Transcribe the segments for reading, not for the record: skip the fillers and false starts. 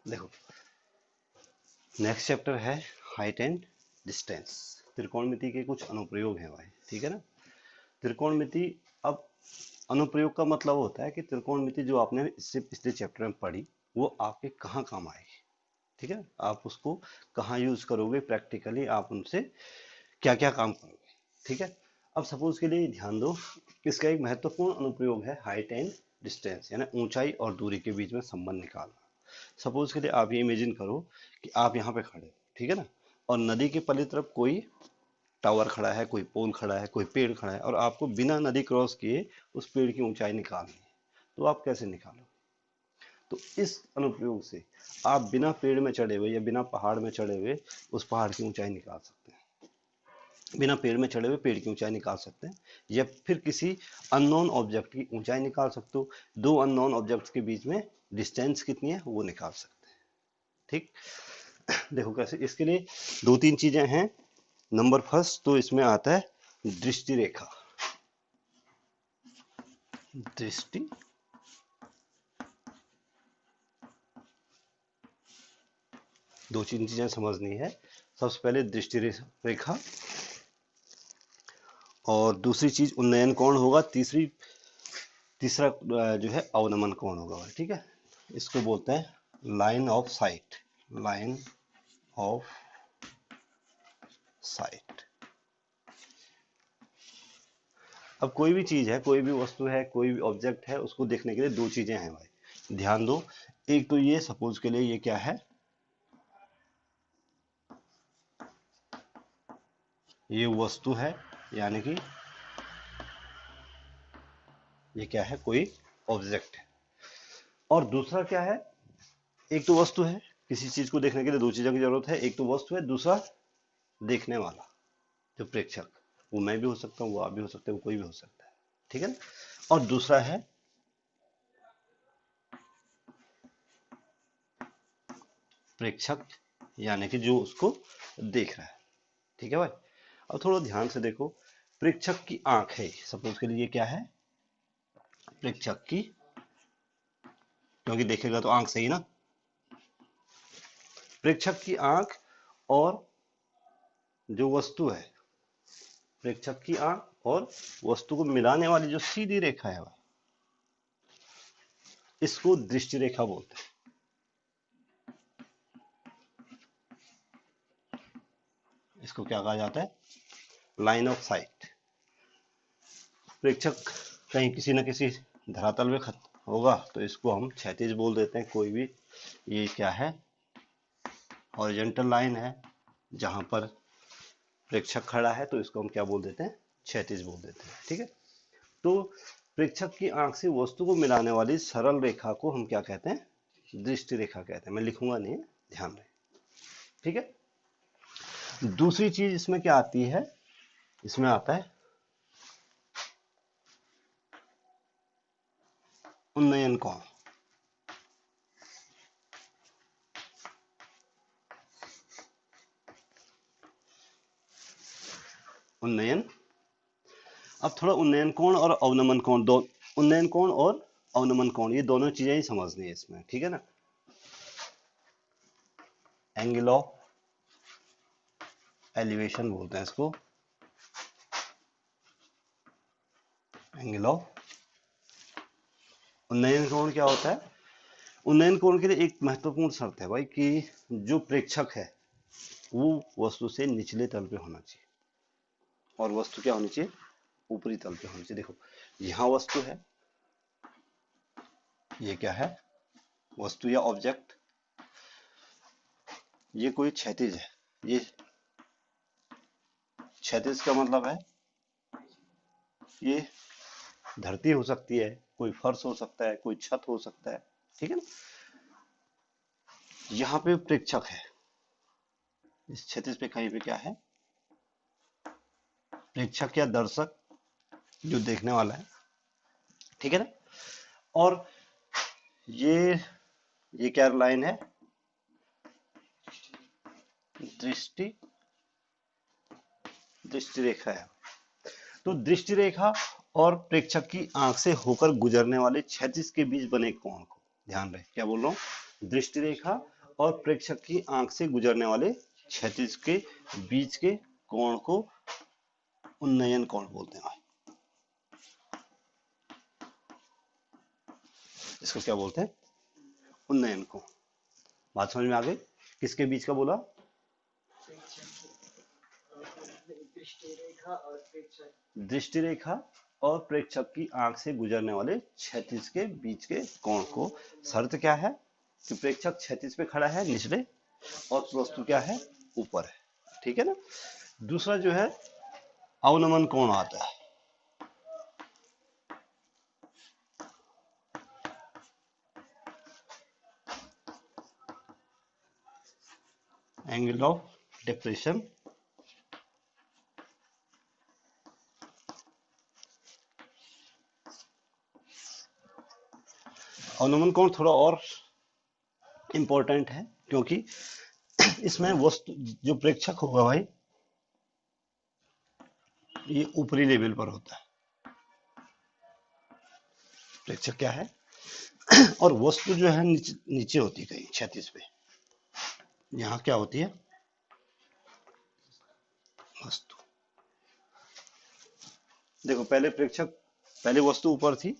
देखो, next chapter है height and distance. त्रिकोणमिति के कुछ अनुप्रयोग हैं भाई, ठीक है ना। त्रिकोणमिति, अब अनुप्रयोग का मतलब होता है कि त्रिकोणमिति जो आपने इससे पिछले चैप्टर में पढ़ी वो आपके कहाँ काम आएगी, ठीक है। आप उसको कहाँ यूज करोगे प्रैक्टिकली, आप उनसे क्या क्या काम करोगे, ठीक है। अब सपोज के लिए ध्यान दो, इसका एक महत्वपूर्ण अनुप्रयोग है हाइट एंड डिस्टेंस, यानी ऊंचाई और दूरी के बीच में संबंध निकालना। सपोज के लिए आप ये इमेजिन करो कि आप यहाँ पे खड़े हो, ठीक है ना, और नदी के पल्ली तरफ कोई टावर खड़ा है, कोई पोल खड़ा है, कोई पेड़ खड़ा है, और आपको बिना नदी क्रॉस किए उस पेड़ की ऊंचाई निकालनी है, तो आप कैसे निकालोगे? तो इस अनुप्रयोग से आप बिना पेड़ में चढ़े हुए या बिना पहाड़ में चढ़े हुए उस पहाड़ की ऊंचाई निकाल सकते हैं, बिना पेड़ में चढ़े हुए पेड़ की ऊंचाई निकाल सकते हैं, या फिर किसी अननोन ऑब्जेक्ट की ऊंचाई निकाल सकते हो। दो अननोन ऑब्जेक्ट्स के बीच में डिस्टेंस कितनी है वो निकाल सकते हैं, ठीक। देखो कैसे, इसके लिए दो तीन चीजें हैं। नंबर फर्स्ट तो इसमें आता है दृष्टि रेखा। दृष्टि दो तीन चीजें समझनी है। सबसे पहले दृष्टि रेखा, और दूसरी चीज उन्नयन कोण होगा, तीसरा जो है अवनमन कोण होगा, ठीक है। इसको बोलते हैं line of site, line of site. अब कोई भी चीज है, कोई भी वस्तु है, कोई भी ऑब्जेक्ट है, उसको देखने के लिए दो चीजें हैं भाई, ध्यान दो। एक तो ये सपोज के लिए ये क्या है, ये वस्तु है, यानी कि ये क्या है, कोई ऑब्जेक्ट है। और दूसरा क्या है, एक तो वस्तु है, किसी चीज को देखने के लिए दो चीजों की जरूरत है, एक तो वस्तु है, दूसरा देखने वाला जो प्रेक्षक, वो मैं भी हो सकता हूँ, वो आप भी हो सकते हैं, वो कोई भी हो सकता है, ठीक है ना। और दूसरा है प्रेक्षक, यानी कि जो उसको देख रहा है, ठीक है भाई। अब थोड़ा ध्यान से देखो, प्रेक्षक की आंख है, सपोज के लिए क्या है, प्रेक्षक की, क्योंकि देखेगा तो आंख से ही ना, प्रेक्षक की आंख और जो वस्तु है, प्रेक्षक की आंख और वस्तु को मिलाने वाली जो सीधी रेखा है भाई, इसको दृष्टि रेखा बोलते हैं। इसको क्या कहा जाता है, लाइन ऑफ साइट। प्रेक्षक कहीं किसी न किसी धरातल में होगा तो इसको हम क्षैतिज बोल देते हैं, कोई भी। ये क्या है, हॉरिजॉन्टल लाइन है, जहां पर प्रेक्षक खड़ा है तो इसको हम क्या बोल देते हैं, क्षैतिज बोल देते हैं, ठीक है। तो प्रेक्षक की आंख से वस्तु को मिलाने वाली सरल रेखा को हम क्या कहते हैं, दृष्टि रेखा कहते हैं। मैं लिखूंगा नहीं, ध्यान रहे, ठीक है। दूसरी चीज इसमें क्या आती है, इसमें आता है उन्नयन कोण। उन्नयन, अब थोड़ा उन्नयन कोण और अवनमन कोण, दो उन्नयन कोण और अवनमन कोण, ये दोनों चीजें ही समझनी है इसमें, ठीक है ना। एंगल ऑफ एलिवेशन बोलते हैं इसको, एंगल ऑफ। उन्नयन कोण क्या होता है, उन्नयन कोण के लिए एक महत्वपूर्ण शर्त है भाई कि जो प्रेक्षक है वो वस्तु से निचले तल पे होना चाहिए, और वस्तु क्या होनी चाहिए, ऊपरी तल पे होनी चाहिए। देखो यहां वस्तु है, ये क्या है, वस्तु या ऑब्जेक्ट, ये कोई क्षैतिज है, ये क्षैतिज का मतलब है ये धरती हो सकती है, कोई फर्श हो सकता है, कोई छत हो सकता है, ठीक है ना। यहाँ पे प्रेक्षक है, इस क्षैतिज पे कहीं पे क्या है, प्रेक्षक या दर्शक जो देखने वाला है, ठीक है ना। और ये ये क्या लाइन है, दृष्टि दृष्टि रेखा है। तो दृष्टि रेखा और प्रेक्षक की आंख से होकर गुजरने वाले क्षैतिज के बीच बने कोण को, ध्यान रहे क्या बोल रहा हूं, दृष्टि रेखा और प्रेक्षक की आंख से गुजरने वाले क्षैतिज के बीच के कोण को उन्नयन कोण बोलते हैं। इसको क्या बोलते हैं? उन्नयन कोण। बात समझ में आ गई? किसके बीच का बोला? दृष्टि रेखा और प्रेक्षक की आंख से गुजरने वाले क्षैतिज के बीच के कोण को। शर्त क्या है कि प्रेक्षक क्षैतिज पे खड़ा है निचले और वस्तु क्या है? ऊपर है, ठीक है ना। दूसरा जो है अवनमन कोण आता है। Angle of depression. अवनमन कोण थोड़ा और इंपॉर्टेंट है क्योंकि इसमें वस्तु जो प्रेक्षक होगा भाई ये ऊपरी लेवल पर होता है। प्रेक्षक क्या है और वस्तु जो है नीचे होती है कहीं क्षैतिज पे। यहाँ क्या होती है? वस्तु। देखो पहले वस्तु ऊपर थी,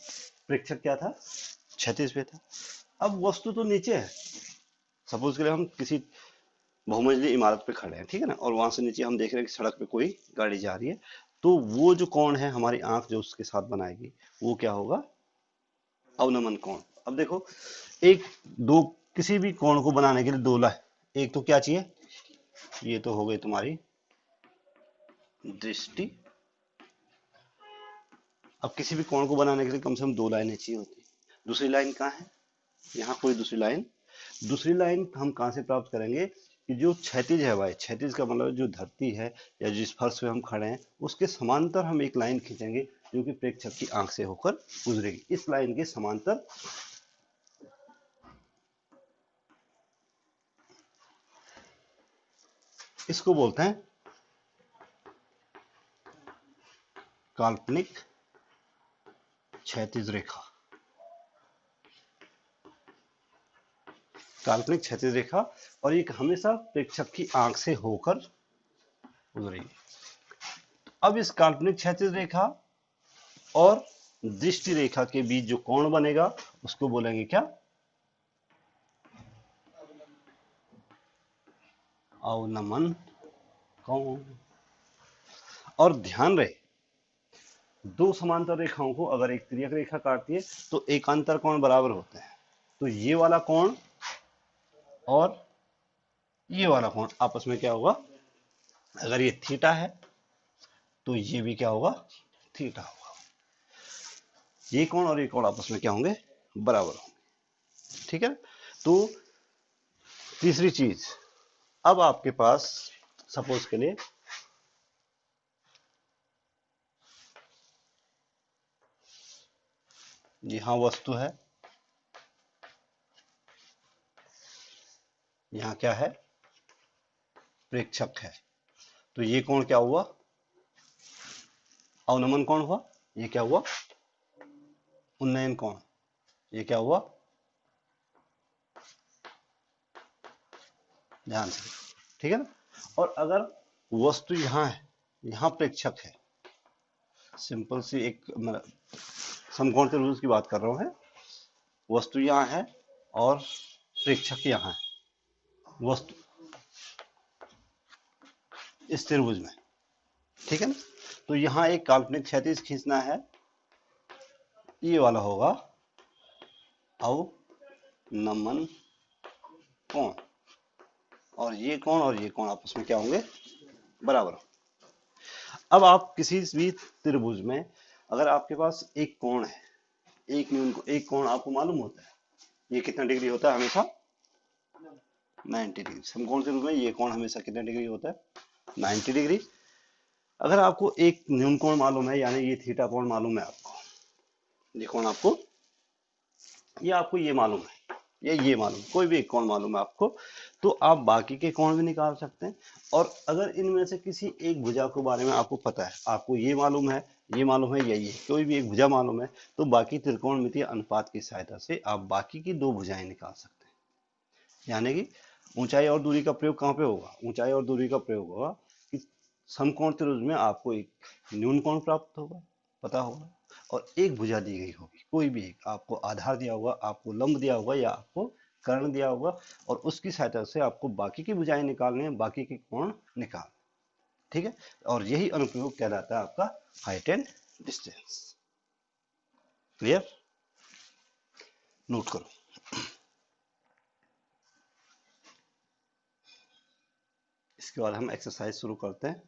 प्रेक्षक क्या था? क्षैतिज पे था। अब वस्तु तो नीचे है। सपोज के लिए हम किसी बहुमंजिली इमारत पे खड़े हैं, ठीक है ना, और वहां से नीचे हम देख रहे हैं कि सड़क पे कोई गाड़ी जा रही है, तो वो जो कोण है हमारी आंख जो उसके साथ बनाएगी वो क्या होगा? अवनमन कोण। अब देखो किसी भी कोण को बनाने के लिए दो लाइन, एक तो क्या चाहिए? ये तो हो गई तुम्हारी दृष्टि। अब किसी भी कोण को बनाने के लिए कम से कम दो लाइनें चाहिए होती। दूसरी लाइन कहाँ है? यहाँ कोई दूसरी लाइन हम कहाँ से प्राप्त करेंगे कि जो क्षैतिज है भाई, क्षैतिज का मतलब जो धरती है या जिस फर्श पे हम खड़े हैं उसके समांतर हम एक लाइन खींचेंगे जो कि प्रेक्षक की आंख से होकर गुजरेगी। इस लाइन के समांतर इसको बोलते हैं काल्पनिक क्षैतिज रेखा। काल्पनिक क्षैतिज रेखा, और ये हमेशा प्रेक्षक की आंख से होकर गुजरेगी। अब इस काल्पनिक क्षैतिज रेखा और दृष्टि रेखा के बीच जो कोण बनेगा उसको बोलेंगे क्या? अवनमन कोण। और ध्यान रहे दो समांतर रेखाओं को अगर एक तिर्यक रेखा काटती है तो एकांतर कोण बराबर होते हैं। तो ये वाला कोण और ये वाला कोण आपस में क्या होगा? अगर ये थीटा है तो ये भी क्या होगा? थीटा होगा। ये कोण और ये कोण आपस में क्या होंगे? बराबर होंगे, ठीक है। तो तीसरी चीज, अब आपके पास सपोज के लिए यहां वस्तु है, यहां क्या है? प्रेक्षक है। तो ये कोण क्या हुआ? अवनमन कोण हुआ। ये क्या हुआ? उन्नयन कोण। ये क्या हुआ? ध्यान से, ठीक है ना। और अगर वस्तु यहां है, यहां प्रेक्षक है, सिंपल सी एक समकोण के रूल्स की बात कर रहा हूं, है वस्तु यहां है और प्रेक्षक यहां है, वस्तु इस त्रिभुज में, ठीक है ना। तो यहां एक काल्पनिक क्षैतिज खींचना है, ये वाला होगा अवनमन कोण, और ये कोण आपस में क्या होंगे? बराबर। अब आप किसी भी त्रिभुज में अगर आपके पास एक कोण है, एक कोण आपको मालूम होता है ये कितना डिग्री होता है? हमेशा 90 डिग्री। समकोण त्रिभुज में ये कोण हमेशा कितना डिग्री होता है? 90 डिग्री। अगर आपको एक न्यून कोण मालूम है, यानी ये थीटा कोण मालूम है आपको, ये कोण आपको, ये मालूम है, ये मालूम, कोई भी एक कोण मालूम है आपको, तो आप बाकी के कोण भी निकाल सकते हैं। और अगर इनमें से किसी एक भुजा के बारे में आपको पता है, आपको ये मालूम है, या ये कोई भी एक भुजा मालूम है, तो बाकी त्रिकोणमितीय अनुपात की सहायता से आप बाकी की दो भुजाएं निकाल सकते हैं। यानी कि ऊंचाई और दूरी का प्रयोग कहाँ पे होगा? ऊंचाई और दूरी का प्रयोग होगा कि समकोण त्रिभुज में आपको एक न्यून कोण प्राप्त होगा, पता होगा, और एक भुजा दी गई होगी, कोई भी एक, आपको आधार दिया होगा, आपको लंब दिया होगा या आपको कर्ण दिया होगा, और उसकी सहायता से आपको बाकी की भुजाएं निकालने हैं, बाकी के कोण निकाल, ठीक है। और यही अनुप्रयोग कहलाता है आपका height and distance. Clear? Note करो। इसके बाद हम एक्सरसाइज शुरू करते हैं।